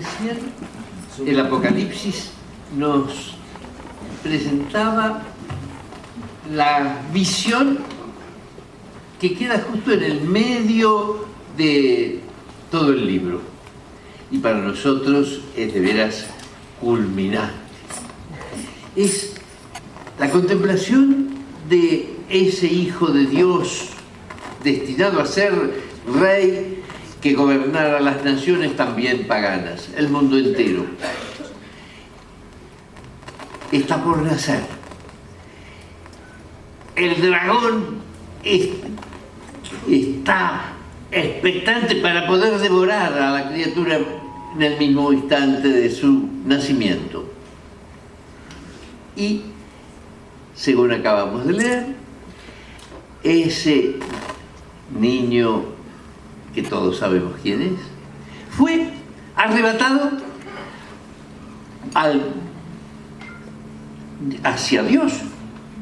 recién el Apocalipsis nos presentaba la visión que queda justo en el medio de todo el libro. Y para nosotros es de veras culminante. Es la contemplación de ese Hijo de Dios destinado a ser rey que gobernara las naciones también paganas, el mundo entero. Está por nacer. El dragón está expectante para poder devorar a la criatura en el mismo instante de su nacimiento. Y, según acabamos de leer, ese niño que todos sabemos quién es, fue arrebatado hacia Dios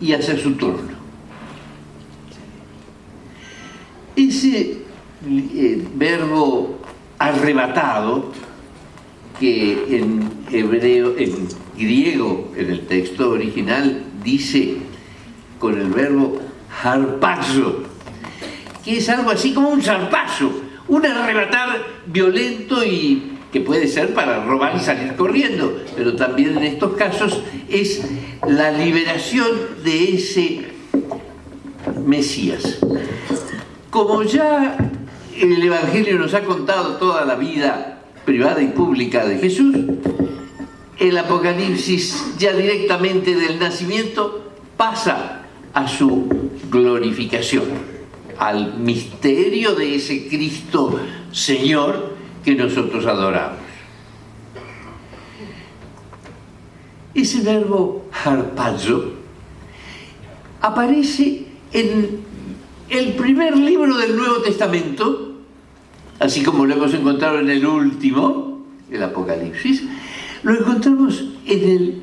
y hacia su trono. Ese verbo arrebatado, que en griego, en el texto original, dice con el verbo harpazo, que es algo así como un zarpazo, un arrebatar violento y que puede ser para robar y salir corriendo, pero también en estos casos es la liberación de ese Mesías. Como ya el Evangelio nos ha contado toda la vida privada y pública de Jesús, el Apocalipsis ya directamente del nacimiento pasa a su glorificación, al misterio de ese Cristo Señor que nosotros adoramos. Ese verbo harpazo aparece en el primer libro del Nuevo Testamento, así como lo hemos encontrado en el último, el Apocalipsis. Lo encontramos en el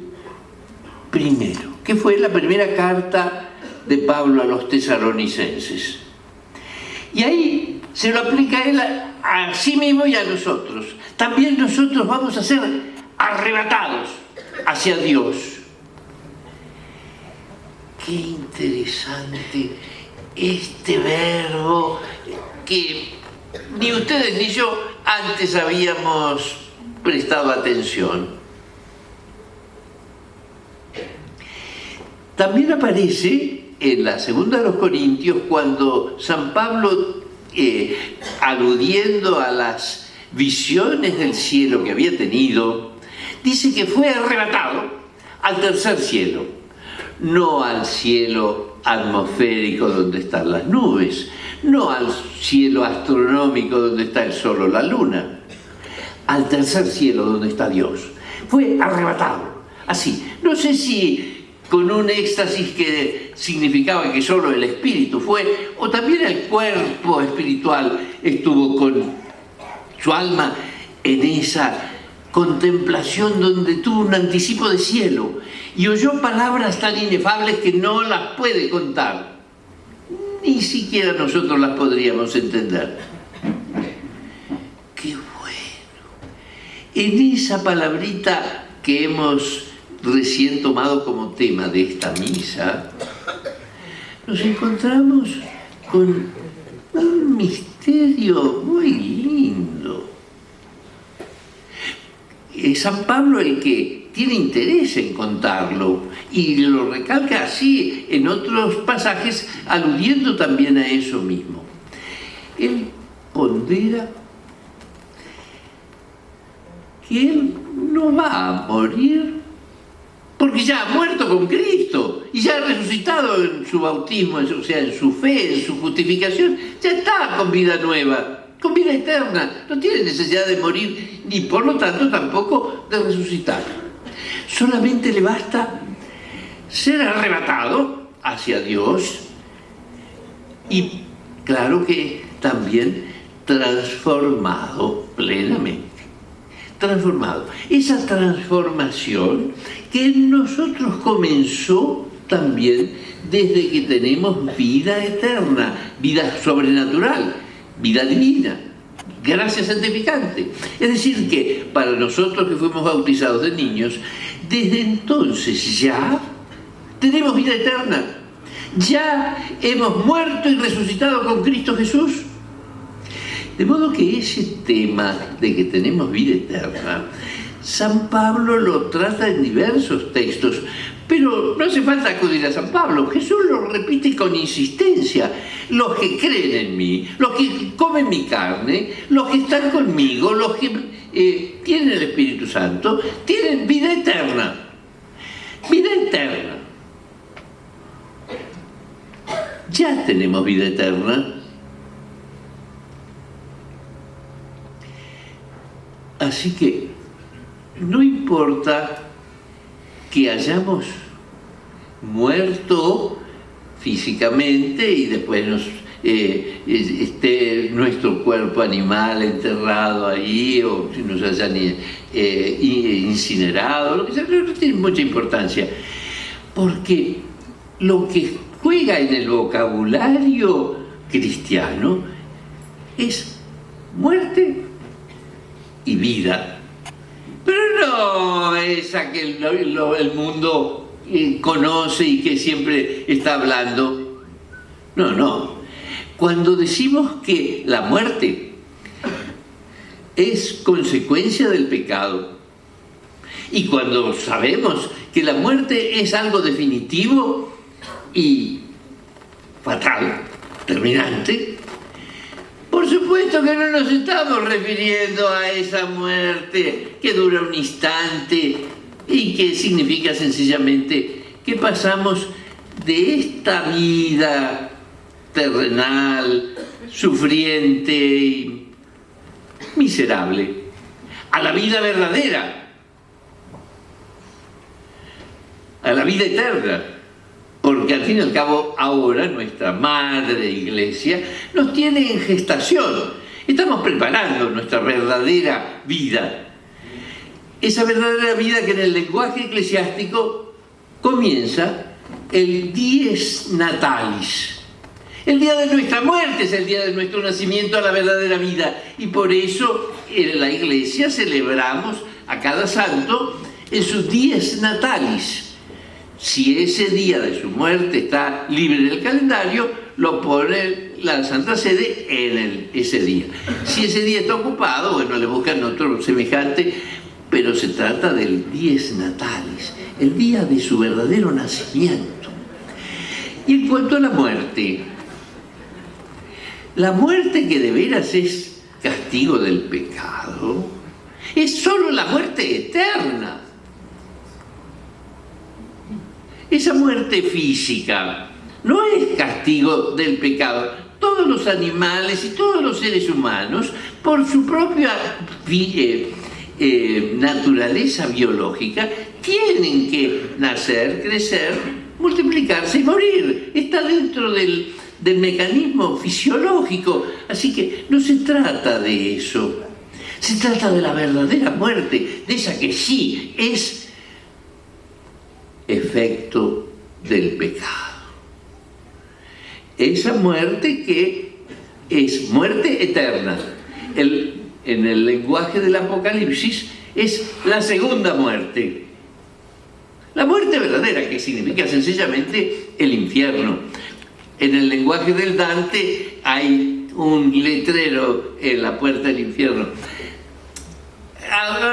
primero, que fue la primera carta de Pablo a los tesalonicenses. Y ahí se lo aplica él a sí mismo y a nosotros. También nosotros vamos a ser arrebatados hacia Dios. Qué interesante este verbo que ni ustedes ni yo antes habíamos prestado atención. También aparece en la segunda de los Corintios cuando San Pablo, aludiendo a las visiones del cielo que había tenido, dice que fue arrebatado al tercer cielo, no al cielo atmosférico donde están las nubes, no al cielo astronómico donde está el sol o la luna, al tercer cielo donde está Dios. Fue arrebatado, así. No sé si con un éxtasis que significaba que solo el espíritu fue, o también el cuerpo espiritual estuvo con su alma en esa contemplación donde tuvo un anticipo de cielo y oyó palabras tan inefables que no las puede contar. Ni siquiera nosotros las podríamos entender. ¡Qué bueno! En esa palabrita que hemos recién tomado como tema de esta misa, nos encontramos con un misterio muy lindo. Es San Pablo el que tiene interés en contarlo y lo recalca así en otros pasajes, aludiendo también a eso mismo. Él pondera que él no va a morir porque ya ha muerto con Cristo y ya ha resucitado en su bautismo, o sea, en su fe, en su justificación, ya está con vida nueva, con vida eterna, no tiene necesidad de morir ni por lo tanto tampoco de resucitar. Solamente le basta ser arrebatado hacia Dios y claro que también transformado plenamente. Transformado. Esa transformación que en nosotros comenzó también desde que tenemos vida eterna, vida sobrenatural, vida divina, gracia santificante. Es decir, que para nosotros que fuimos bautizados de niños, desde entonces ya tenemos vida eterna. Ya hemos muerto y resucitado con Cristo Jesús. De modo que ese tema de que tenemos vida eterna, San Pablo lo trata en diversos textos, pero no hace falta acudir a San Pablo. Jesús lo repite con insistencia. Los que creen en mí, los que comen mi carne, los que están conmigo, los que tienen el Espíritu Santo, tienen vida eterna. Vida eterna. Ya tenemos vida eterna. Así que no importa que hayamos muerto físicamente y después esté nuestro cuerpo animal enterrado ahí, o si nos hayan incinerado, lo que sea, no tiene mucha importancia, porque lo que juega en el vocabulario cristiano es muerte y vida. Pero no esa que el mundo conoce y que siempre está hablando. No. Cuando decimos que la muerte es consecuencia del pecado, y cuando sabemos que la muerte es algo definitivo y fatal, terminante, por supuesto que no nos estamos refiriendo a esa muerte que dura un instante y que significa sencillamente que pasamos de esta vida terrenal, sufriente y miserable, a la vida verdadera, a la vida eterna. Porque al fin y al cabo ahora nuestra Madre Iglesia nos tiene en gestación. Estamos preparando nuestra verdadera vida. Esa verdadera vida que en el lenguaje eclesiástico comienza el dies natalis. El día de nuestra muerte es el día de nuestro nacimiento a la verdadera vida. Y por eso en la Iglesia celebramos a cada santo en su dies natalis. Si ese día de su muerte está libre del calendario, lo pone la Santa Sede en ese día. Si ese día está ocupado, bueno, le buscan otro semejante, pero se trata del dies natalis, el día de su verdadero nacimiento. Y en cuanto a la muerte que de veras es castigo del pecado, es solo la muerte eterna. Esa muerte física no es castigo del pecado. Todos los animales y todos los seres humanos, por su propia naturaleza biológica, tienen que nacer, crecer, multiplicarse y morir. Está dentro del mecanismo fisiológico. Así que no se trata de eso. Se trata de la verdadera muerte, de esa que sí es efecto del pecado. Esa muerte que es muerte eterna. En el lenguaje del Apocalipsis es la segunda muerte. La muerte verdadera, que significa sencillamente el infierno. En el lenguaje del Dante hay un letrero en la puerta del infierno.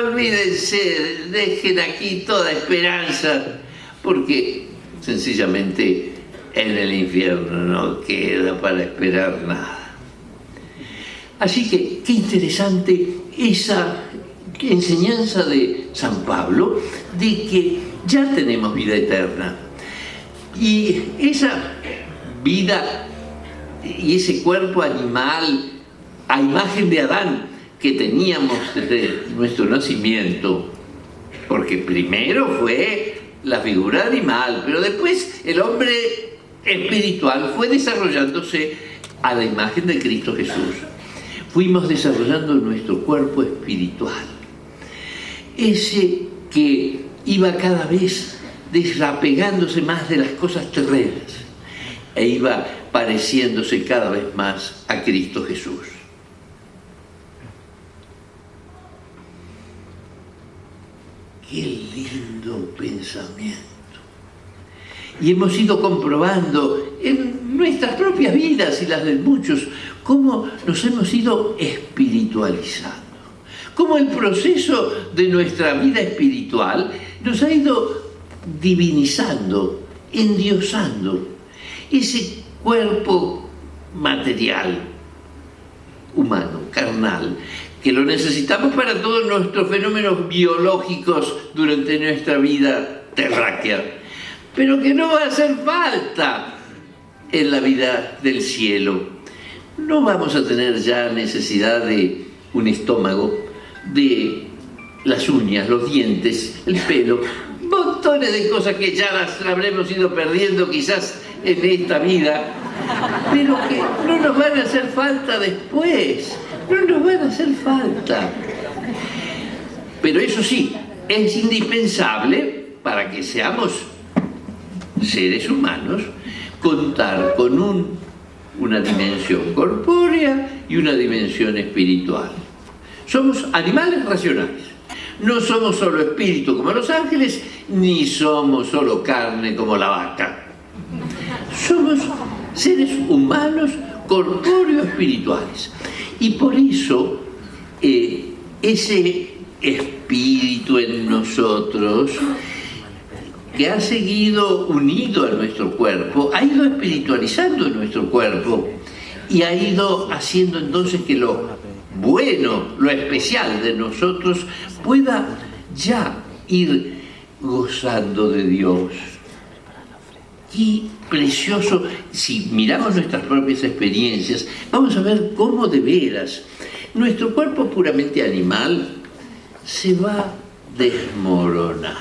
Olvídense, dejen aquí toda esperanza, porque sencillamente en el infierno no queda para esperar nada. Así que qué interesante esa enseñanza de San Pablo de que ya tenemos vida eterna. Y esa vida y ese cuerpo animal a imagen de Adán que teníamos desde nuestro nacimiento, porque primero fue la figura animal, pero después el hombre espiritual fue desarrollándose a la imagen de Cristo Jesús. Fuimos desarrollando nuestro cuerpo espiritual, ese que iba cada vez desapegándose más de las cosas terrenas e iba pareciéndose cada vez más a Cristo Jesús. Qué lindo pensamiento. Y hemos ido comprobando en nuestras propias vidas y las de muchos cómo nos hemos ido espiritualizando. Cómo el proceso de nuestra vida espiritual nos ha ido divinizando, endiosando ese cuerpo material, humano, carnal, que lo necesitamos para todos nuestros fenómenos biológicos durante nuestra vida terráquea, pero que no va a hacer falta en la vida del cielo. No vamos a tener ya necesidad de un estómago, de las uñas, los dientes, el pelo, montones de cosas que ya las habremos ido perdiendo quizás en esta vida, pero que no nos van a hacer falta después, no nos van a hacer falta. Pero eso sí, es indispensable para que seamos seres humanos contar con una dimensión corpórea y una dimensión espiritual. Somos animales racionales. No somos solo espíritu como los ángeles, ni somos solo carne como la vaca. Somos seres humanos corpóreos espirituales. Y por eso ese espíritu en nosotros, que ha seguido unido a nuestro cuerpo, ha ido espiritualizando nuestro cuerpo y ha ido haciendo entonces que lo bueno, lo especial de nosotros pueda ya ir gozando de Dios. Y precioso, si miramos nuestras propias experiencias, vamos a ver cómo de veras nuestro cuerpo puramente animal se va desmoronando.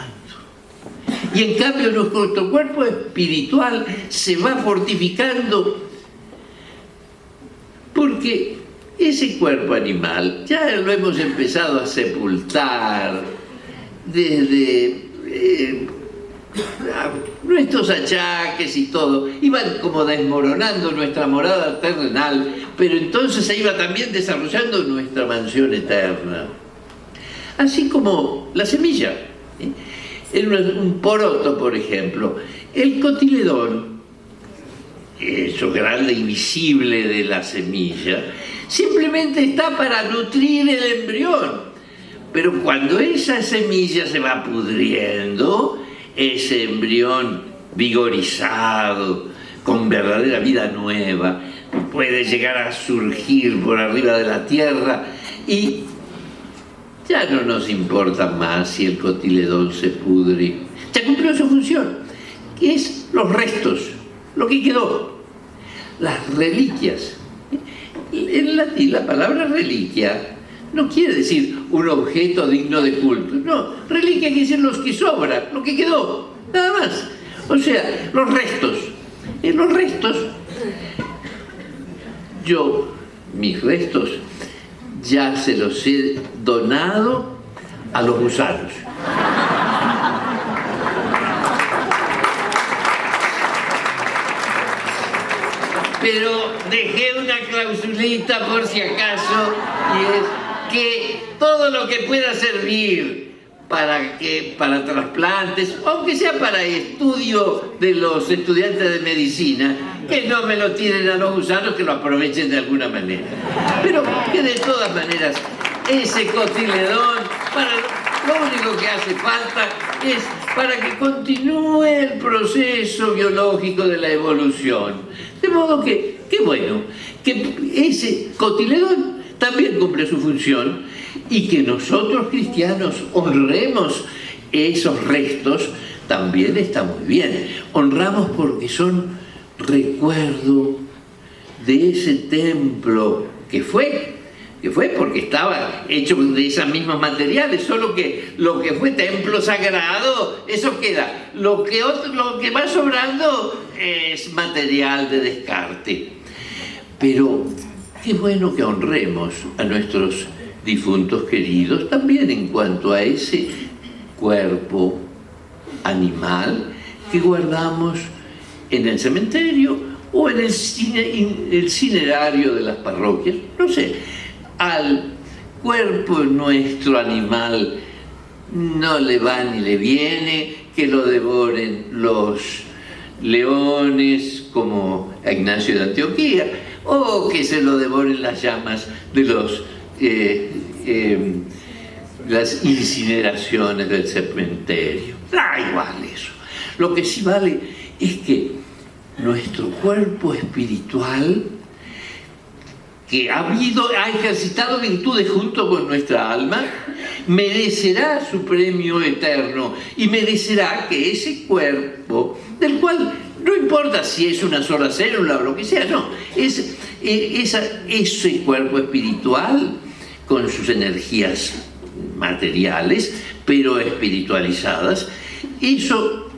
Y en cambio nuestro cuerpo espiritual se va fortificando, porque ese cuerpo animal ya lo hemos empezado a sepultar desde nuestros achaques y todo. Iban como desmoronando nuestra morada terrenal, pero entonces se iba también desarrollando nuestra mansión eterna. Así como la semilla. En un poroto, por ejemplo, el cotiledón, eso grande y visible de la semilla, simplemente está para nutrir el embrión. Pero cuando esa semilla se va pudriendo, ese embrión vigorizado, con verdadera vida nueva, puede llegar a surgir por arriba de la tierra y ya no nos importa más si el cotiledón se pudre. Ya cumplió su función, que es los restos, lo que quedó, las reliquias. En latín la palabra reliquia no quiere decir un objeto digno de culto. No, reliquia quiere decir los que sobran, lo que quedó, nada más. O sea, los restos. En los restos, mis restos, ya se los he donado a los gusanos. Pero dejé una clausulita por si acaso, y es que todo lo que pueda servir para trasplantes, aunque sea para estudio de los estudiantes de medicina, que no me lo tiren a los gusanos, que lo aprovechen de alguna manera. Pero que de todas maneras, ese cotiledón, lo único que hace falta es para que continúe el proceso biológico de la evolución. De modo que, qué bueno, que ese cotiledón también cumple su función y que nosotros cristianos honremos esos restos también está muy bien. Honramos porque son recuerdo de ese templo que fue porque estaba hecho de esos mismos materiales, solo que lo que fue templo sagrado, eso queda. Lo que va sobrando es material de descarte. Pero qué bueno que honremos a nuestros difuntos queridos, también en cuanto a ese cuerpo animal que guardamos en el cementerio o en el cinerario de las parroquias, no sé. Al cuerpo nuestro animal no le va ni le viene que lo devoren los leones como a Ignacio de Antioquía, o que se lo devoren las llamas de las incineraciones del cementerio. Da igual eso. Lo que sí vale es que nuestro cuerpo espiritual, que ha ejercitado virtudes junto con nuestra alma, merecerá su premio eterno y merecerá que ese cuerpo, del cual no importa si es una sola célula o lo que sea, no, ese cuerpo espiritual con sus energías materiales, pero espiritualizadas, eso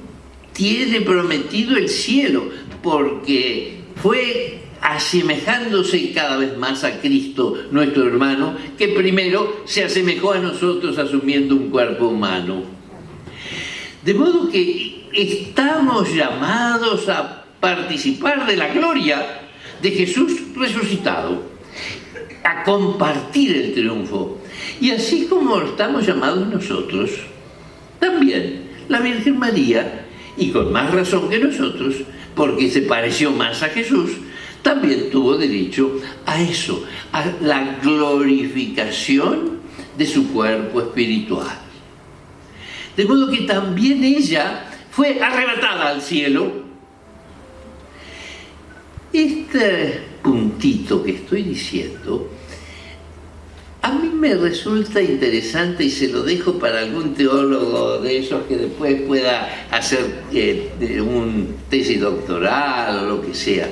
tiene prometido el cielo, porque fue asemejándose cada vez más a Cristo, nuestro hermano, que primero se asemejó a nosotros asumiendo un cuerpo humano. De modo que estamos llamados a participar de la gloria de Jesús resucitado, a compartir el triunfo. Y así como estamos llamados nosotros, también la Virgen María, y con más razón que nosotros, porque se pareció más a Jesús, también tuvo derecho a eso, a la glorificación de su cuerpo espiritual. De modo que también ella fue arrebatada al cielo. Este puntito que estoy diciendo, a mí me resulta interesante y se lo dejo para algún teólogo de esos que después pueda hacer un tesis doctoral o lo que sea.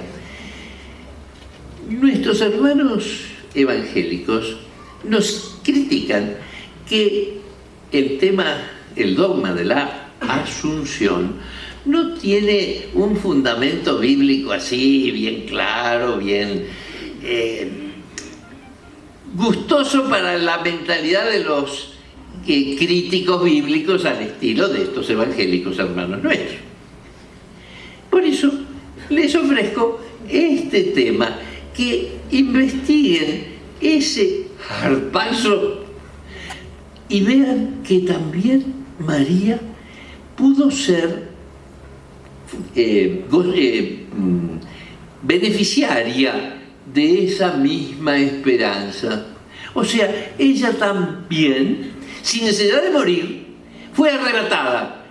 Nuestros hermanos evangélicos nos critican que el dogma de la Asunción no tiene un fundamento bíblico así, bien claro, bien gustoso para la mentalidad de los críticos bíblicos al estilo de estos evangélicos hermanos nuestros. Por eso les ofrezco este tema, que investiguen ese zarpazo y vean que también María pudo ser beneficiaria de esa misma esperanza. O sea, ella también, sin necesidad de morir, fue arrebatada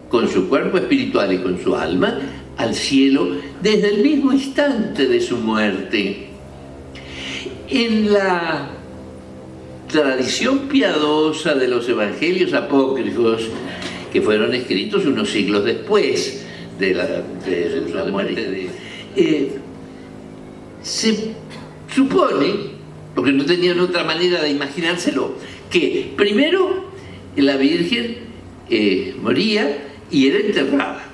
con su cuerpo espiritual y con su alma al cielo desde el mismo instante de su muerte. En la tradición piadosa de los evangelios apócrifos, que fueron escritos unos siglos después de la muerte se supone, porque no tenían otra manera de imaginárselo, que primero la Virgen moría y era enterrada.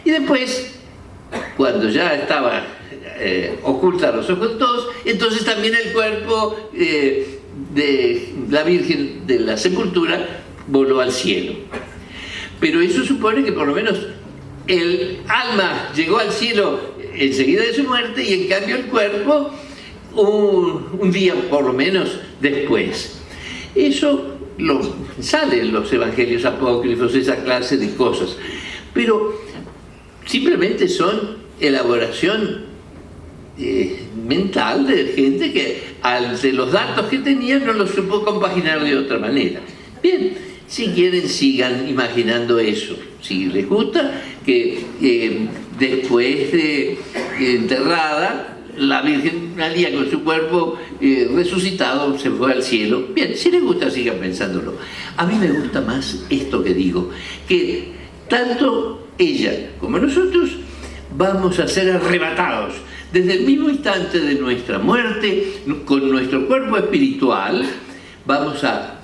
Y después, cuando ya estaba oculta a los ojos de todos, entonces también el cuerpo de la Virgen de la sepultura voló al cielo. Pero eso supone que por lo menos el alma llegó al cielo enseguida de su muerte y en cambio el cuerpo un día por lo menos después. Eso sale en los evangelios apócrifos, esa clase de cosas, pero simplemente son elaboración mental de gente que ante los datos que tenía no los supo compaginar de otra manera. Bien, si quieren sigan imaginando eso. Si les gusta que después de enterrada la Virgen María con su cuerpo resucitado se fue al cielo. Bien, si les gusta sigan pensándolo. A mí me gusta más esto que digo, que tanto ella como nosotros vamos a ser arrebatados desde el mismo instante de nuestra muerte, con nuestro cuerpo espiritual, vamos a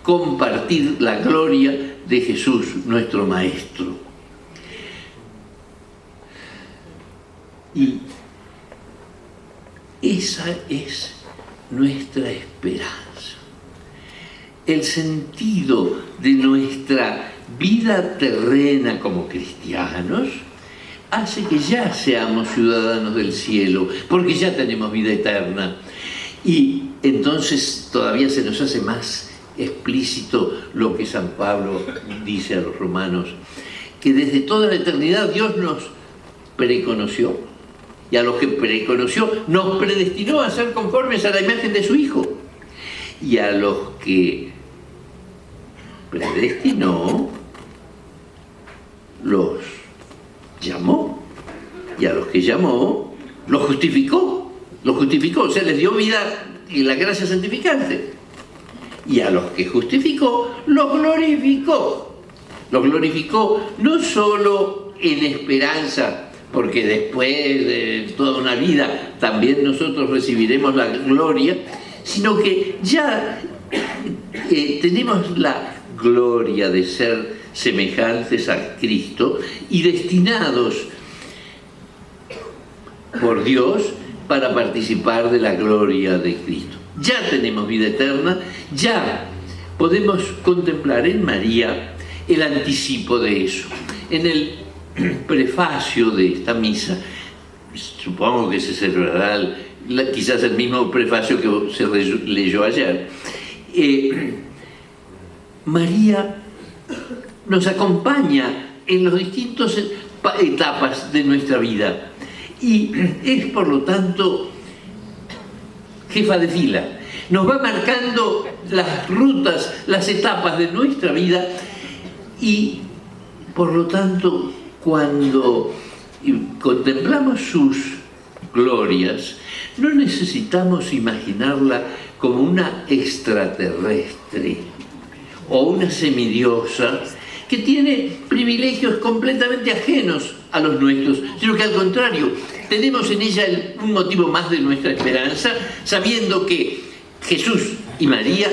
compartir la gloria de Jesús, nuestro Maestro. Y esa es nuestra esperanza. El sentido de nuestra vida terrena como cristianos hace que ya seamos ciudadanos del cielo, porque ya tenemos vida eterna. Y entonces todavía se nos hace más explícito lo que San Pablo dice a los romanos, que desde toda la eternidad Dios nos preconoció, y a los que preconoció nos predestinó a ser conformes a la imagen de su Hijo, y a los que predestinó los llamó, y a los que llamó los justificó, o sea, les dio vida y la gracia santificante, y a los que justificó los glorificó no solo en esperanza, porque después de toda una vida también nosotros recibiremos la gloria, sino que ya tenemos la gloria de ser semejantes a Cristo y destinados por Dios para participar de la gloria de Cristo. Ya tenemos vida eterna, ya podemos contemplar en María el anticipo de eso. En el prefacio de esta misa, supongo que se celebrará quizás el mismo prefacio que se leyó ayer, María nos acompaña en las distintas etapas de nuestra vida y es, por lo tanto, jefa de fila. Nos va marcando las rutas, las etapas de nuestra vida y, por lo tanto, cuando contemplamos sus glorias, no necesitamos imaginarla como una extraterrestre o una semidiosa que tiene privilegios completamente ajenos a los nuestros, sino que al contrario, tenemos en ella un motivo más de nuestra esperanza, sabiendo que Jesús y María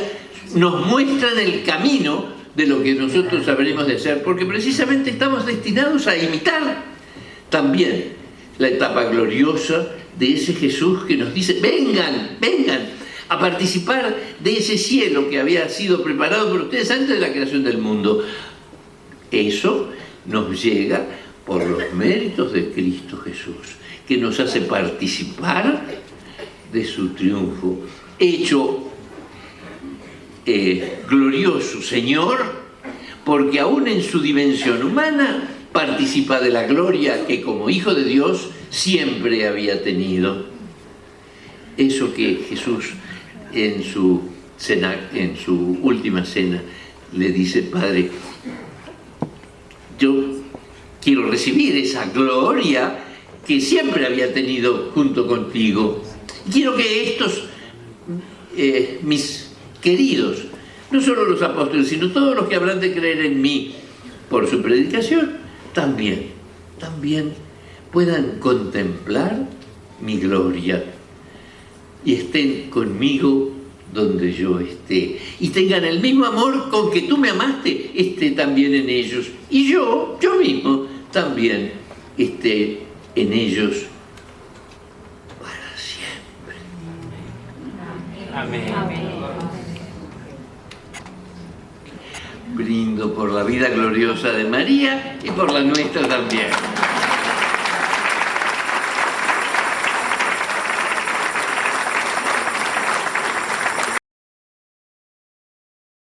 nos muestran el camino de lo que nosotros habremos de hacer, porque precisamente estamos destinados a imitar también la etapa gloriosa de ese Jesús que nos dice: vengan, vengan a participar de ese cielo que había sido preparado por ustedes antes de la creación del mundo. Eso nos llega por los méritos de Cristo Jesús, que nos hace participar de su triunfo, hecho glorioso Señor, porque aún en su dimensión humana participa de la gloria que como Hijo de Dios siempre había tenido. Eso que Jesús en su última cena le dice: Padre, yo quiero recibir esa gloria que siempre había tenido junto contigo. Quiero que estos, mis queridos, no solo los apóstoles, sino todos los que habrán de creer en mí por su predicación, también puedan contemplar mi gloria y estén conmigo donde yo esté, y tengan el mismo amor con que tú me amaste, esté también en ellos, y yo mismo también esté en ellos para siempre. Amén. Amén. Brindo por la vida gloriosa de María y por la nuestra también.